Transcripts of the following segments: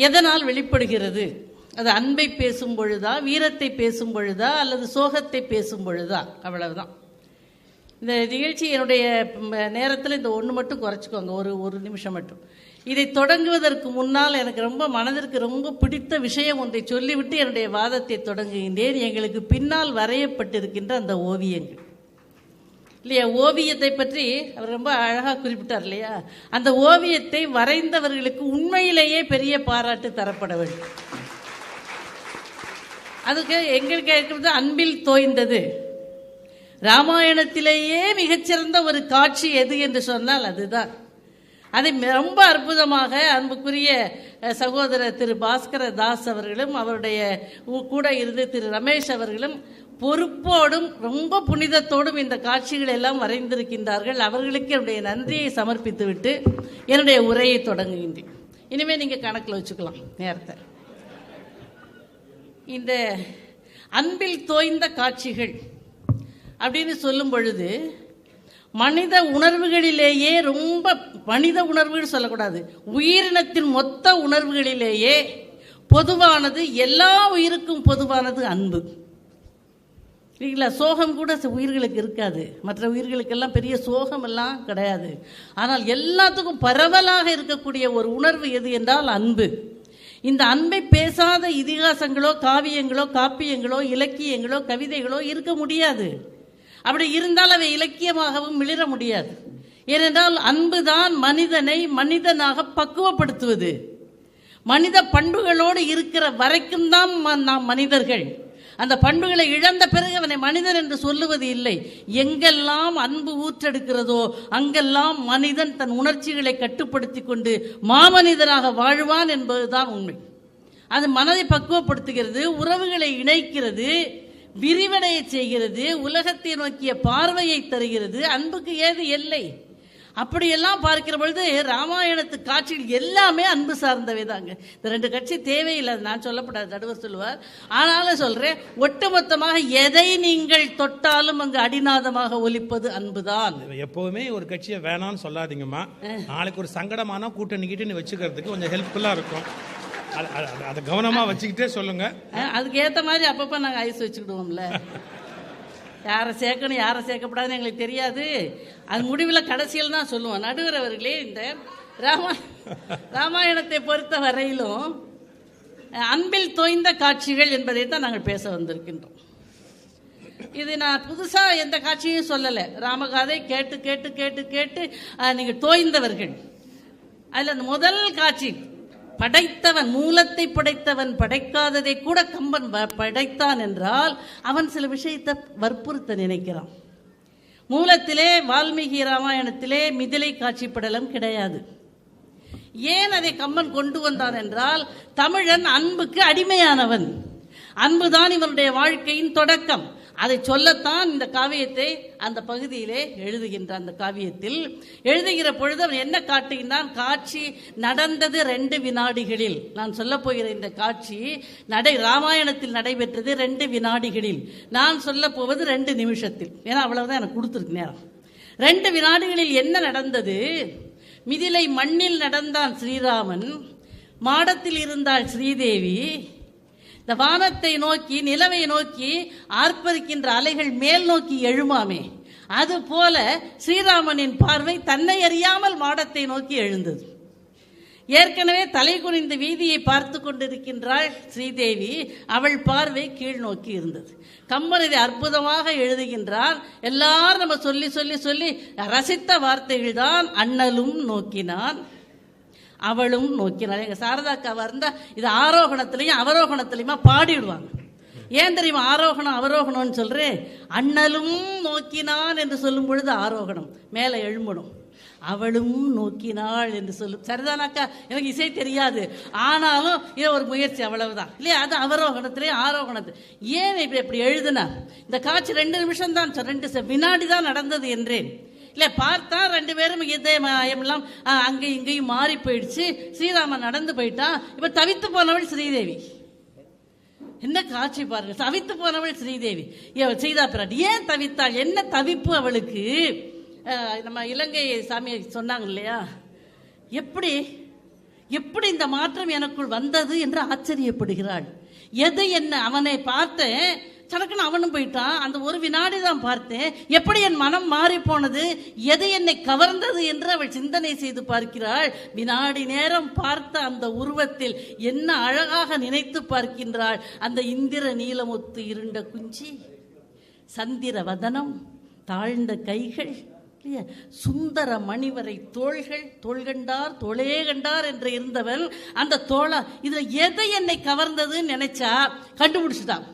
எதனால் வெளிப்படுகிறது? அது அன்பை பேசும் பொழுதா, வீரத்தை பேசும் பொழுதா, அல்லது சோகத்தை பேசும் பொழுதா? அவ்வளவுதான். இந்த நிகழ்ச்சி என்னுடைய நேரத்தில் இந்த ஒன்று மட்டும் குறைச்சிக்கோங்க, ஒரு நிமிஷம் மட்டும். இதை தொடங்குவதற்கு முன்னால் எனக்கு ரொம்ப மனதிற்கு ரொம்ப பிடித்த விஷயம் ஒன்றை சொல்லிவிட்டு என்னுடைய வாதத்தை தொடங்குகின்றேன். எங்களுக்கு பின்னால் வரையப்பட்டிருக்கின்ற அந்த ஓவியங்கள் இல்லையா, ஓவியத்தை பற்றி அவர் ரொம்ப அழகாக குறிப்பிட்டார் இல்லையா, அந்த ஓவியத்தை வரைந்தவர்களுக்கு உண்மையிலேயே பெரிய பாராட்டு தரப்பட வேண்டும். அதுக்கு எங்களுக்கு இருக்கிறது அன்பில் தோய்ந்தது. ராமாயணத்திலேயே மிகச்சிறந்த ஒரு காட்சி எது என்று சொன்னால் அதுதான். அதை ரொம்ப அற்புதமாக அன்புக்குரிய சகோதரர் திரு பாஸ்கர தாஸ் அவர்களும் அவருடைய கூட இருந்து திரு ரமேஷ் அவர்களும் பொறுப்போடும் ரொம்ப புனிதத்தோடும் இந்த காட்சிகள் எல்லாம் வரைந்திருக்கின்றார்கள். அவர்களுக்கு என்னுடைய நன்றியை சமர்ப்பித்து விட்டு என்னுடைய உரையை தொடங்குகின்றேன். இனிமேல் நீங்கள் கணக்கில் வச்சுக்கலாம் நேரத்தை. இந்த அன்பில் தோய்ந்த காட்சிகள் அப்படின்னு சொல்லும் பொழுது மனித உணர்வுகளிலேயே ரொம்ப மனித உணர்வுகள் சொல்லக்கூடாது, உயிரினத்தின் மொத்த உணர்வுகளிலேயே பொதுவானது, எல்லா உயிருக்கும் பொதுவானது அன்பு இல்லைங்களா. சோகம் கூட உயிர்களுக்கு இருக்காது, மற்ற உயிர்களுக்கெல்லாம் பெரிய சோகம் எல்லாம் கிடையாது. ஆனால் எல்லாத்துக்கும் பரவலாக இருக்கக்கூடிய ஒரு உணர்வு எது என்றால் அன்பு. இந்த அன்பை பேசாத இதிகாசங்களோ காவியங்களோ காப்பியங்களோ இலக்கியங்களோ கவிதைகளோ இருக்க முடியாது. அப்படி இருந்தால் அவை இலக்கியமாகவும் மிளிர முடியாது. ஏனென்றால் அன்புதான் மனிதனை மனிதனாக பக்குவப்படுத்துவது. மனித பண்புகளோடு இருக்கிற வரைக்கும் தான் நாம் மனிதர்கள். அந்த பண்புகளை இழந்த பிறகு அவனை மனிதன் என்று சொல்லுவது இல்லை. எங்கெல்லாம் அன்பு ஊற்றெடுக்கிறதோ அங்கெல்லாம் மனிதன் தன் உணர்ச்சிகளை கட்டுப்படுத்தி கொண்டு மாமனிதனாக வாழ்வான் என்பதுதான் உண்மை. அது மனதை பக்குவப்படுத்துகிறது, உறவுகளை இணைக்கிறது, விரிவடைய செய்கிறது, உலகத்தை நோக்கிய பார்வையை தருகிறது. அன்புக்கு ஏது எல்லை? அப்படியெல்லாம் பார்க்கிற பொழுது ராமாயணத்து காட்சிகள் எல்லாமே அன்பு சார்ந்தவை தாங்க. இந்த ரெண்டு கட்சி தேவையில்லை, நான் சொல்லப்படாது, நடுவர் சொல்லுவார். ஆனாலும் சொல்றேன், ஒட்டுமொத்தமாக எதை நீங்கள் தொட்டாலும் அங்கு அடிநாதமாக ஒலிப்பது அன்புதான். எப்பவுமே ஒரு கட்சியை வேணாம்னு சொல்லாதீங்கம்மா. நாளைக்கு ஒரு சங்கடமான கூட்டணி கிட்ட வச்சுக்கிறதுக்கு கொஞ்சம் ஹெல்ப்ஃபுல்லா இருக்கும். அதை கவனமா வச்சுக்கிட்டே சொல்லுங்க. அதுக்கு ஏற்ற மாதிரி அப்பப்ப நாங்கள் ஐஸ் வச்சுக்கிடுவோம்ல. யாரை சேர்க்கணும் யாரை சேர்க்கப்படாதுன்னு எங்களுக்கு தெரியாது. அது முடிவில் கடைசியில் தான் சொல்லுவோம். நடுவர் அவர்களே, இந்த ராமாயணத்தை பொறுத்த வரையிலும் அன்பில் தோய்ந்த காட்சிகள் என்பதை தான் நாங்கள் பேச வந்திருக்கின்றோம். இது நான் புதுசாக எந்த காட்சியும் சொல்லலை. ராமகாதை கேட்டு கேட்டு கேட்டு கேட்டு நீங்கள் தோய்ந்தவர்கள். அதில் அந்த முதல் காட்சி, படைத்தவன், மூலத்தை படைத்தவன் படைக்காததை கூட கம்பன் படைத்தான் என்றால் அவன் சில விஷயத்தை வற்புறுத்த நினைக்கிறான். மூலத்திலே வால்மீகி ராமாயணத்திலே மிதிலை காட்சி படலம் கிடையாது. ஏன் அதை கம்பன் கொண்டு வந்தான் என்றால், தமிழன் அன்புக்கு அடிமையானவன். அன்புதான் இவனுடைய வாழ்க்கையின் தொடக்கம். அதை சொல்லத்தான் இந்த காவியத்தை அந்த பகுதியிலே எழுதுகின்றான். அந்த காவியத்தில் எழுதுகிற பொழுது அவன் என்ன காட்டுகின்றான்? காட்சி நடந்தது 2 வினாடிகளில். நான் சொல்ல போகிற இந்த காட்சி ராமாயணத்தில் நடைபெற்றது 2 வினாடிகளில். நான் சொல்ல போவது 2 நிமிஷத்தில். ஏன்னா அவ்வளவுதான் எனக்கு கொடுத்துருக்கு நேரம். 2 வினாடிகளில் என்ன நடந்தது? மிதிலை மண்ணில் நடந்தான் ஸ்ரீராமன், மாடத்தில் இருந்தாள் ஸ்ரீதேவி. இந்த வானத்தை நோக்கி நிலவை நோக்கி ஆர்ப்பரிக்கின்ற அலைகள் மேல் நோக்கி எழுமாமே, அது போல ஸ்ரீராமனின் பார்வை தன்னை அறியாமல் மாடத்தை நோக்கி எழுந்தது. ஏற்கனவே தலை குனிந்த வீதியை பார்த்து கொண்டிருக்கின்றாள் ஸ்ரீதேவி, அவள் பார்வை கீழ் நோக்கி இருந்தது. கம்பன் இதை அற்புதமாக எழுதுகின்றார். எல்லாரும் நம்ம சொல்லி சொல்லி சொல்லி ரசித்த வார்த்தைகள் தான். அண்ணலும் நோக்கினான், அவளும் நோக்கினாள். எங்க சாரதாக்காவா இருந்தா இது ஆரோகணத்திலையும் அவரோகணத்திலையுமா பாடிடுவாங்க. ஏன் தெரியுமா ஆரோகணம் அவரோகணம்னு சொல்றேன்? அண்ணலும் நோக்கினான் என்று சொல்லும் பொழுது ஆரோகணம் மேலே எழும்பணும், அவளும் நோக்கினாள் என்று சொல்லும். சரிதானாக்கா? எனக்கு இசை தெரியாது, ஆனாலும் இது ஒரு முயற்சி, அவ்வளவுதான் இல்லையா? அது அவரோகணத்திலே ஆரோகணத்து. ஏன் இப்படி எழுதுனா? இந்த காட்சி 2 நிமிஷம் தான், 2 வினாடி தான் நடந்தது என்றேன். இல்லை பார்த்தா 2 பேரும் இதயமெல்லாம் அங்கே இங்கேயும் மாறி போயிடுச்சு. ஸ்ரீராமன் நடந்து போயிட்டான். இப்போ தவித்து போனவள் ஸ்ரீதேவி. என்ன காட்சி பாருங்க! தவித்து போனவள் ஸ்ரீதேவி, சீதா பிராட்டி. ஏன் தவித்தாள்? என்ன தவிப்பு அவளுக்கு? நம்ம இலங்கை சாமியை சொன்னாங்க இல்லையா, எப்படி எப்படி இந்த மாற்றம் எனக்குள் வந்தது என்று ஆச்சரியப்படுகிறாள். எது என்ன அவனை பார்த்தேன், சடக்குன்னு அவனும் போயிட்டான். அந்த ஒரு வினாடி தான் பார்த்தேன், எப்படி என் மனம் மாறி போனது, எது என்னை கவர்ந்தது என்று அவள் சிந்தனை செய்து பார்க்கிறாள். வினாடி நேரம் பார்த்த அந்த உருவத்தில் என்ன அழகாக நினைத்து பார்க்கின்றாள். அந்த இந்திர நீலமுத்து இருண்ட குஞ்சி, சந்திர வதனம், தாழ்ந்த கைகள், சுந்தர மணிவரை தோள்கள், தோள்கண்டார் தோளே கண்டார் என்று இருந்தவன் அந்த தோளா, இதுல எதை என்னை கவர்ந்ததுன்னு நினைச்சா கண்டுபிடிச்சுட்டான்.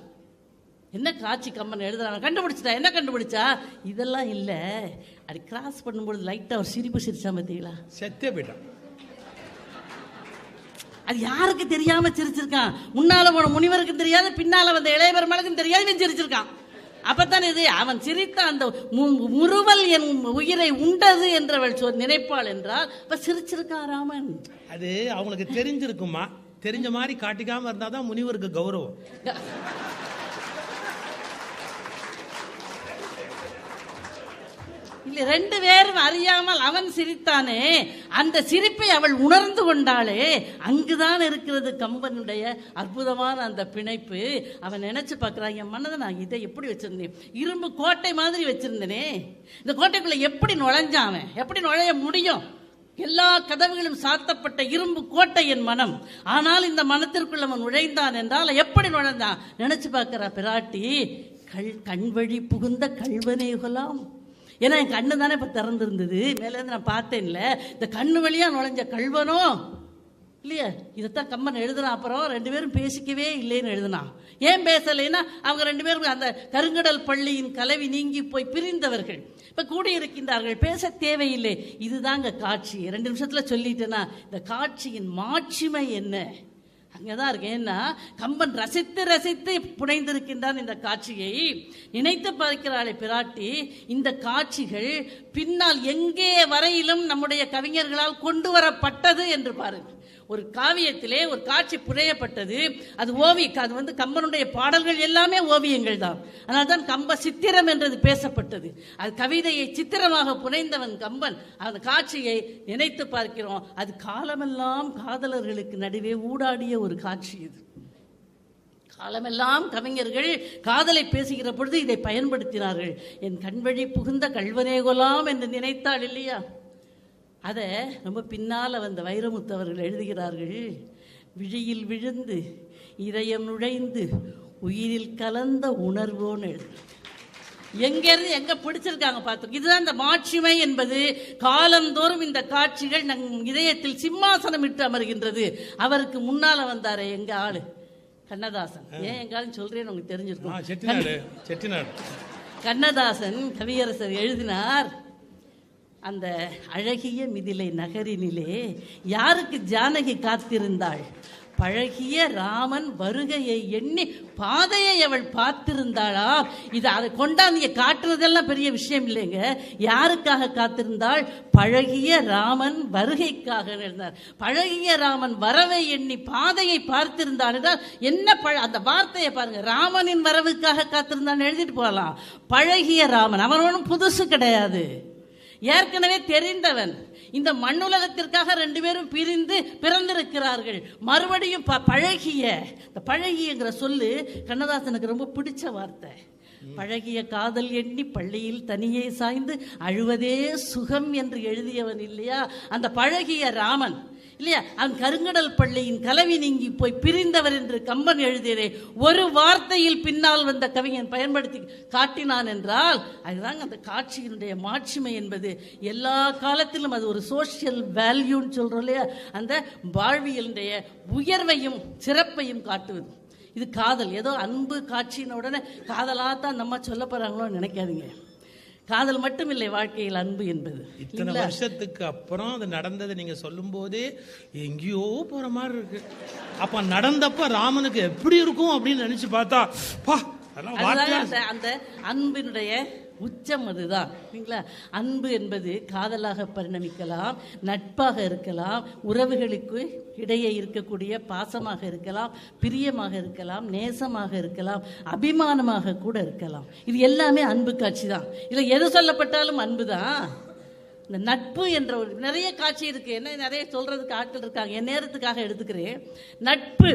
என்ன காட்சி கம்பன் எழுதுறான், கண்டுபிடிச்சிட்டா. என்ன கண்டுபிடிச்சா, இதெல்லாம் இல்லை, அது கிராஸ் பண்ணும்போது லைட்டா ஒரு சிரிப்பு சிரிச்சா பார்த்தீங்களா, செத்தே போயிட்டான். அது யாருக்கு தெரியாம சிரிச்சிருக்கான், முன்னால போன முனிவருக்கும் தெரியாது, பின்னால வந்த இளைய பெருமாளுக்கும் தெரியாது, இவன் சிரிச்சிருக்கான். அப்பத்தான் இது அவன் சிரித்த அந்த முறுவல் என் உயிரை உண்டது என்றவள் நினைப்பாள் என்றால் அப்ப சிரிச்சிருக்கான் ராமன். அது அவங்களுக்கு தெரிஞ்சிருக்குமா, தெரிஞ்ச மாதிரி காட்டிக்காம இருந்தாதான் முனிவருக்கு கௌரவம். இல்ல, ரெண்டு பேரும் அறியாமல் அவன் சிரித்தானே, அந்த சிரிப்பை அவள் உணர்ந்து கொண்டாளே, அங்குதான் இருக்கிறது கம்பனுடைய அற்புதமான அந்த பிணைப்பு. அவன் நினைச்சு பார்க்கிறான், என் மனதை நான் இதை எப்படி வச்சிருந்தேன், இரும்பு கோட்டை மாதிரி வச்சிருந்தேனே, இந்த கோட்டைக்குள்ள எப்படி நுழைஞ்சான், எப்படி நுழைய முடியும், எல்லா கதவுகளும் சாத்தப்பட்ட இரும்பு கோட்டை என் மனம், ஆனால் இந்த மனத்திற்குள் அவன் நுழைந்தான் என்றால் எப்படி நுழைந்தான் நினைச்சு பார்க்கிறா பிராட்டி. கண்வழி புகுந்த கல்வனேகலாம், ஏன்னா என் கண்ணு தானே இப்போ திறந்துருந்தது, மேலேருந்து நான் பார்த்தேன்ல, இந்த கண்ணு வழியா நுழைஞ்ச கல்வனோ இல்லையா, இதைத்தான் கம்பன் எழுதுனான். அப்புறம் ரெண்டு பேரும் பேசிக்கவே இல்லைன்னு எழுதுனான். ஏன் பேசலைன்னா, அவங்க ரெண்டு பேரும் அந்த கருங்கடல் பள்ளியின் கலவி நீங்கி போய் பிரிந்தவர்கள், இப்போ கூடியிருக்கின்றார்கள், பேச தேவையில்லை. இதுதாங்க காட்சி. 2 நிமிஷத்தில் சொல்லிட்டேன்னா இந்த காட்சியின் மாட்சிமை என்ன அங்கதான் இருக்கு. ஏன்னா கம்பன் ரசித்து ரசித்து புனைந்திருக்கின்றான் இந்த காட்சியை. நினைத்து பார்க்கிறாளே பிராட்டி, இந்த காட்சிகள் பின்னால் எங்கே வரையிலும் நம்முடைய கவிஞர்களால் கொண்டு வரப்பட்டது என்று பாருங்க. ஒரு காவியத்திலே ஒரு காட்சி புனையப்பட்டது, அது அது வந்து கம்பனுடைய பாடல்கள் எல்லாமே ஓவியங்கள் தான். அதனால தான் கம்ப சித்திரம் என்றது பேசப்பட்டது. அது கவிதையை சித்திரமாக புனைந்தவன் கம்பன். அந்த காட்சியை நினைத்து பார்க்கிறோம், அது காலமெல்லாம் காதலர்களுக்கு நடுவே ஊடாடிய ஒரு காட்சி. இது காலமெல்லாம் கவிஞர்கள் காதலை பேசுகிற பொழுது இதை பயன்படுத்தினார்கள். என் கண்வழி புகுந்த கல்வனேகொலாம் என்று நினைத்தாள் இல்லையா, அதை ரொம்ப பின்னால் வந்த வைரமுத்தவர்கள் எழுதுகிறார்கள். விழியில் விழுந்து இதயம் நுழைந்து உயிரில் கலந்த உணர்வோன்னு எழுது. எங்கேருந்து எங்கே பிடிச்சிருக்காங்க பார்த்துருக்கு. இதுதான் இந்த மாட்சிமை என்பது. காலந்தோறும் இந்த காட்சிகள் நம் இதயத்தில் சிம்மாசனம் இட்டு அமர்கின்றது. அவருக்கு முன்னால் வந்தாரே எங்கள் ஆளு கண்ணதாசன். ஏன் எங்காலும் சொல்றேன்னு உங்களுக்கு தெரிஞ்சிருக்கும். கண்ணதாசன் கவியரசர் எழுதினார், அந்த அழகிய மிதிலை நகரினிலே யாருக்கு ஜானகி காத்திருந்தாள், பழகிய ராமன் வருகையை எண்ணி பாதையை அவள் பார்த்திருந்தாளா. இது அதை கொண்டாந்து காட்டுறதெல்லாம் பெரிய விஷயம் இல்லைங்க. யாருக்காக காத்திருந்தாள், பழகிய ராமன் வருகைக்காக இருந்தார். பழகிய ராமன் வரவை எண்ணி பாதையை பார்த்திருந்தாள் என்றால் என்ன, அந்த வார்த்தையை பாருங்க, ராமனின் வரவுக்காக காத்திருந்தான்னு எழுதிட்டு போகலாம். பழகிய ராமன், அவன் ஒன்றும் புதுசு கிடையாது, ஏற்கனவே தெரிந்தவன். இந்த மண்ணுலகத்திற்காக 2 பேரும் பிரிந்து பிறந்திருக்கிறார்கள். மறுபடியும் பழகிய, இந்த பழகியங்கிற சொல்லு கண்ணதாசனுக்கு ரொம்ப பிடிச்ச வார்த்தை. பழகிய காதல் எண்ணி பள்ளியில் தனியே சாய்ந்து அழுவதே சுகம் என்று எழுதியவன் இல்லையா, அந்த பழகிய ராமன் இல்லையா, அவன் கருங்கடல் பள்ளியின் கலவி நீங்கி போய் பிரிந்தவர் என்று கம்பன் எழுதியதே ஒரு வார்த்தையில் பின்னால் வந்த கவிஞன் பயன்படுத்தி காட்டினான் என்றால் அதுதாங்க அந்த காட்சியினுடைய மாட்சிமை என்பது. எல்லா காலத்திலும் அது ஒரு சோசியல் வேல்யூன்னு சொல்றோம் இல்லையா, அந்த வாழ்வியலுடைய உயர்வையும் சிறப்பையும் காட்டுவது. இது காதல். ஏதோ அன்பு காட்சியின் உடனே காதலாத்தான் நம்ம சொல்ல போறாங்களோ நினைக்காதீங்க. காதல் மட்டும் இல்லை வாழ்க்கையில் அன்பு என்பது. இத்தனை வருஷத்துக்கு அப்புறம் அது நடந்தது நீங்க சொல்லும் போதே எங்கேயோ போற மாதிரி இருக்கு. அப்ப நடந்தப்ப ராமனுக்கு எப்படி இருக்கும் அப்படின்னு நினைச்சு பார்த்தா அந்த அன்பினுடைய உச்சம் அதுதான். அன்பு என்பது காதலாக பரிணமிக்கலாம், நட்பாக இருக்கலாம், உறவுகளுக்கு இடையே இருக்கக்கூடிய பாசமாக இருக்கலாம், பிரியமாக இருக்கலாம், நேசமாக இருக்கலாம், அபிமானமாக கூட இருக்கலாம். இது எல்லாமே அன்பு காட்சி தான். இதில் எது சொல்லப்பட்டாலும் அன்பு தான். இந்த நட்பு என்ற ஒரு நிறைய காட்சி இருக்கு, என்ன நிறைய சொல்றதுக்கு ஆட்கள் இருக்காங்க, என் நேரத்துக்காக எடுத்துக்கிறேன். நட்பு